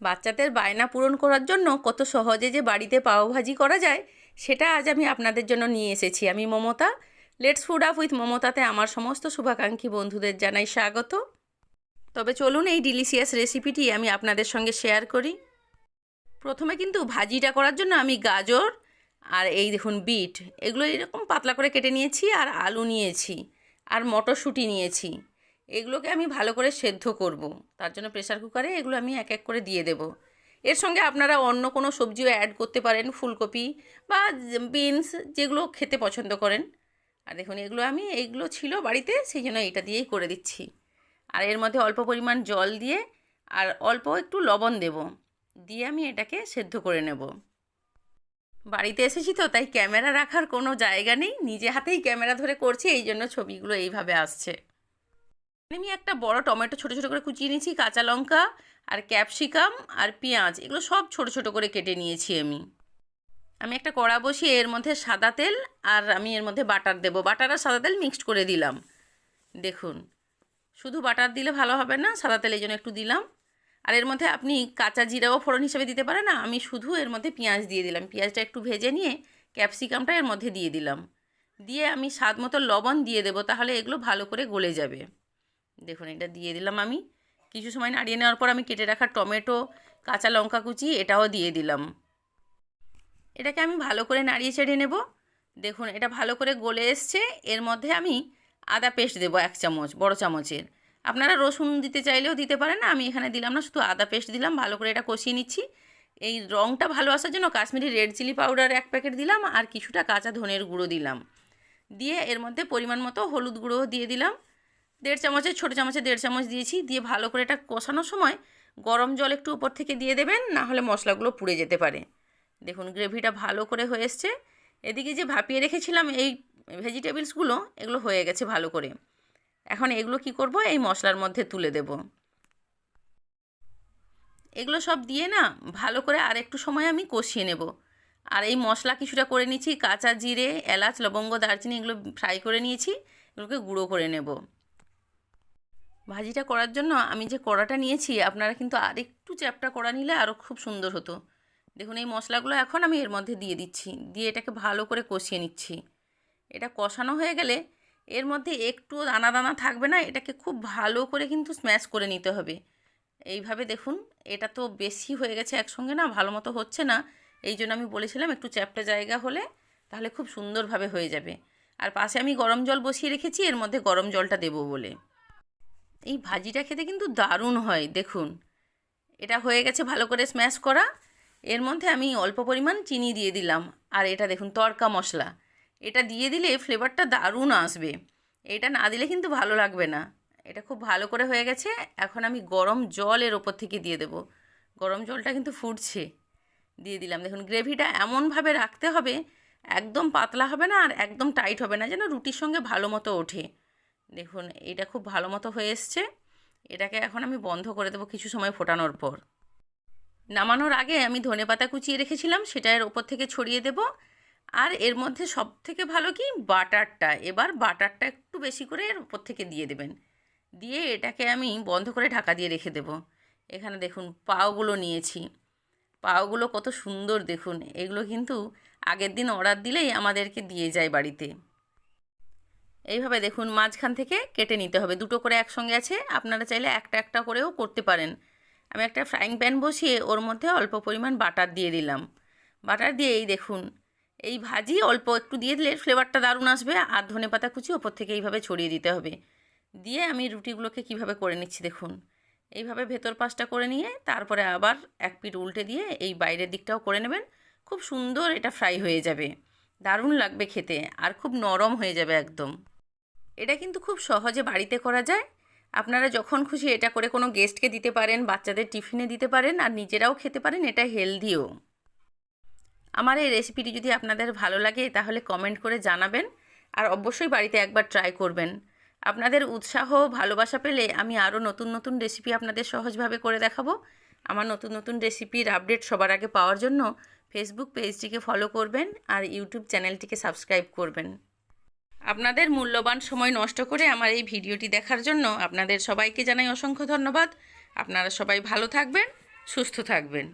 বাচ্চাদের বায়না পূরণ করার জন্য কত সহজে যে বাড়িতে পাওভাজি করা যায় সেটা আজ আমি আপনাদের জন্য নিয়ে এসেছি। আমি Mamata. Let's food up with মমতাতে আমার সমস্ত শুভাকাঙ্ক্ষী বন্ধুদের জানাই স্বাগত। তবে চলুন এই ডিলিশিয়াস রেসিপিটি আমি আপনাদের সঙ্গে শেয়ার করি। প্রথমে কিন্তু ভাজিটা করার জন্য আমি গাজর আর এই দেখুন বিট এগুলো এরকম পাতলা করে কেটে নিয়েছি, আর আলু নিয়েছি, আর মটরশুঁটি নিয়েছি। এগুলোকে আমি ভালো করে সেদ্ধ করব। তার জন্য প্রেসার কুকারে এগুলো আমি এক এক করে দিয়ে দেব। এর সঙ্গে আপনারা অন্য কোনো সবজিও অ্যাড করতে পারেন, ফুলকপি বা বিনস, যেগুলো খেতে পছন্দ করেন। আর দেখুন এইগুলো ছিল বাড়িতে, সেই জন্য এটা দিয়েই করে দিচ্ছি। আর এর মধ্যে অল্প পরিমাণ জল দিয়ে আর অল্প একটু লবণ দেব, দিয়ে আমি এটাকে সেদ্ধ করে নেব। বাড়িতে এসেছি তো, তাই ক্যামেরা রাখার কোনো জায়গা নেই, নিজে হাতেই ক্যামেরা ধরে করছি, এই জন্য ছবিগুলো এইভাবে আসছে। আমি একটা বড় টমেটো ছোটো ছোটো করে কুচিয়ে নিয়েছি, কাঁচা লঙ্কা আর ক্যাপসিকাম আর পেঁয়াজ এগুলো সব ছোটো ছোটো করে কেটে নিয়েছি। আমি একটা কড়া বসিয়ে এর মধ্যে সাদা তেল আর আমি এর মধ্যে বাটার দেব। বাটার আর সাদা তেল মিক্সড করে দিলাম। দেখুন, শুধু বাটার দিলে ভালো হবে না, সাদা তেল এই জন্য একটু দিলাম। আর এর মধ্যে আপনি কাঁচা জিরাও ফোড়ন হিসেবে দিতে পারেন না, আমি শুধু এর মধ্যে পেঁয়াজ দিয়ে দিলাম। পেঁয়াজটা একটু ভেজে নিয়ে ক্যাপসিকামটা এর মধ্যে দিয়ে দিলাম, দিয়ে আমি স্বাদ মতো লবণ দিয়ে দেবো, তাহলে এগুলো ভালো করে গলে যাবে। দেখুন, এটা দিয়ে দিলাম। আমি কিছু সময় নাড়িয়ে নেওয়ার পর আমি কেটে রাখা টমেটো, কাঁচা লঙ্কা কুচি এটাও দিয়ে দিলাম। এটাকে আমি ভালো করে নাড়িয়ে চেড়ে নেব। দেখুন, এটা ভালো করে গলে এসছে। এর মধ্যে আমি আদা পেস্ট দেবো 1 চামচ, বড় চামচের। আপনারা রসুন দিতে চাইলেও দিতে পারেন, আমি এখানে দিলাম না, শুধু আদা পেস্ট দিলাম। ভালো করে এটা কষিয়ে নিচ্ছি। এই রঙটা ভালো আসার জন্য Kashmiri red chilli powder 1 packet দিলাম, আর কিছুটা কাঁচা ধনের গুঁড়ো দিলাম। দিয়ে এর মধ্যে পরিমাণ মতো হলুদ গুঁড়ো দিয়ে দিলাম। 1.5 চামচের ছোটো চামচে 1.5 চামচ দিয়েছি। দিয়ে ভালো করে এটা কষানোর সময় গরম জল একটু উপর থেকে দিয়ে দেবেন, না হলে মশলাগুলো পুড়ে যেতে পারে। দেখুন, গ্রেভিটা ভালো করে হয়ে এসছে। এদিকে যে ভাপিয়ে রেখেছিলাম এই ভেজিটেবলসগুলো, এগুলো হয়ে গেছে ভালো করে। এখন এগুলো কি করব, এই মশলার মধ্যে তুলে দেব। এগুলো সব দিয়ে না ভালো করে আর একটু সময় আমি কষিয়ে নেব। আর এই মশলা কিছুটা করে নিয়েছি, কাঁচা জিরে, এলাচ, লবঙ্গ, দারচিনি এগুলো ফ্রাই করে নিয়েছি, এগুলোকে গুঁড়ো করে নেব। ভাজিটা করার জন্য আমি যে কড়াটা নিয়েছি, আপনারা কিন্তু আর একটু চ্যাপ্টা কড়া নিলে আরও খুব সুন্দর হতো। দেখুন, এই মশলাগুলো এখন আমি এর মধ্যে দিয়ে দিচ্ছি, দিয়ে এটাকে ভালো করে কষিয়ে নিচ্ছি। এটা কষানো হয়ে গেলে এর মধ্যে একটু দানা দানা থাকবে না, এটাকে খুব ভালো করে কিন্তু স্ম্যাশ করে নিতে হবে। এইভাবে দেখুন, এটা তো বেশি হয়ে গেছে একসঙ্গে, না ভালো মতো হচ্ছে না। এই জন্য আমি বলেছিলাম একটু চ্যাপ্টা জায়গা হলে তাহলে খুব সুন্দরভাবে হয়ে যাবে। আর পাশে আমি গরম জল বসিয়ে রেখেছি, এর মধ্যে গরম জলটা দেবো বলে। এই ভাজিটা খেতে কিন্তু দারুণ হয়। দেখুন, এটা হয়ে গেছে ভালো করে স্ম্যাশ করা। এর মধ্যে আমি অল্প পরিমাণ চিনি দিয়ে দিলাম। আর এটা দেখুন তড়কা মশলা, এটা দিয়ে দিলে ফ্লেভারটা দারুণ আসবে। এটা না দিলে কিন্তু ভালো লাগবে না। এটা খুব ভালো করে হয়ে গেছে। এখন আমি গরম জল এর ওপর থেকে দিয়ে দেব। গরম জলটা কিন্তু ফুটছে, দিয়ে দিলাম। দেখুন, গ্রেভিটা এমনভাবে রাখতে হবে, একদম পাতলা হবে না আর একদম টাইট হবে না, যেন রুটির সঙ্গে ভালো মতো ওঠে। দেখুন, এটা খুব ভালো মতো হয়ে এসছে। এটাকে এখন আমি বন্ধ করে দেবো কিছু সময় ফোটানোর পর। নামানোর আগে আমি ধনেপাতা কুচিয়ে রেখেছিলাম, সেটা এর ওপর থেকে ছড়িয়ে দেব। আর এর মধ্যে সব থেকে ভালো কি, বাটারটা। এবার বাটারটা একটু বেশি করে এর ওপর থেকে দিয়ে দেবেন, দিয়ে এটাকে আমি বন্ধ করে ঢাকা দিয়ে রেখে দেব। এখানে দেখুন পাওগুলো নিয়েছি, পাওগুলো কত সুন্দর দেখুন। এগুলো কিন্তু আগের দিন অর্ডার দিলেই আমাদেরকে দিয়ে যায় বাড়িতে। এইভাবে দেখুন মাঝখান থেকে কেটে নিতে হবে, দুটো করে একসঙ্গে আছে, আপনারা চাইলে একটা একটা করেও করতে পারেন। আমি একটা ফ্রাইং প্যান বসিয়ে ওর মধ্যে অল্প পরিমাণ বাটার দিয়ে দিলাম। বাটার দিয়ে এই দেখুন, এই ভাজি অল্প একটু দিয়ে দিলে ফ্লেভারটা দারুণ আসবে। আর ধনেপাতা কুচি ওপর থেকে এইভাবে ছড়িয়ে দিতে হবে। দিয়ে আমি রুটিগুলোকে কিভাবে করে নিচ্ছি দেখুন, এইভাবে ভেতর পাশটা করে নিয়ে তারপরে আবার এক পিঠ উল্টে দিয়ে এই বাইরের দিকটাও করে নেবেন। খুব সুন্দর এটা ফ্রাই হয়ে যাবে, দারুণ লাগবে খেতে, আর খুব নরম হয়ে যাবে একদম। এটা কিন্তু খুব সহজে বাড়িতে করা যায়। আপনারা যখন খুশি এটা করে কোনো গেস্টকে দিতে পারেন, বাচ্চাদের টিফিনে দিতে পারেন, আর নিজেরাও খেতে পারেন। এটা হেলদিও। আমার এই রেসিপিটি যদি আপনাদের ভালো লাগে তাহলে কমেন্ট করে জানাবেন, আর অবশ্যই বাড়িতে একবার ট্রাই করবেন। আপনাদের উৎসাহ ভালোবাসা পেলে আমি আরও নতুন নতুন রেসিপি আপনাদের সহজভাবে করে দেখাবো। আমার নতুন নতুন রেসিপির আপডেট সবার আগে পাওয়ার জন্য ফেসবুক পেজটিকে ফলো করবেন আর ইউটিউব চ্যানেলটিকে সাবস্ক্রাইব করবেন। আপনাদের মূল্যবান সময় নষ্ট করে আমার এই ভিডিওটি দেখার জন্য আপনাদের সবাইকে জানাই অসংখ্য ধন্যবাদ। আপনারা সবাই ভালো থাকবেন, সুস্থ থাকবেন।